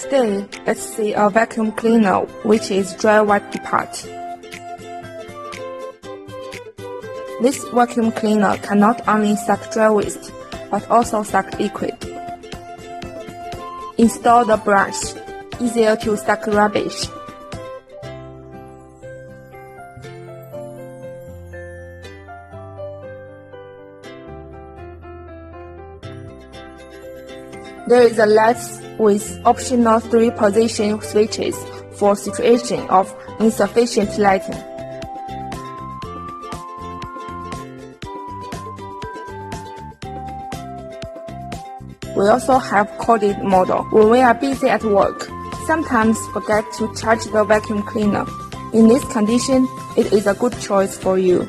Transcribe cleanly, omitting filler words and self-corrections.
Today, let's see a vacuum cleaner which is dry wipe part. This vacuum cleaner can not only suck dry waste, but also suck liquid. Install the brush, easier to suck rubbish. There is a latch with optional 3-position switches for situation of insufficient lighting. We also have corded model. When we are busy at work, sometimes forget to charge the vacuum cleaner. In this condition, it is a good choice for you.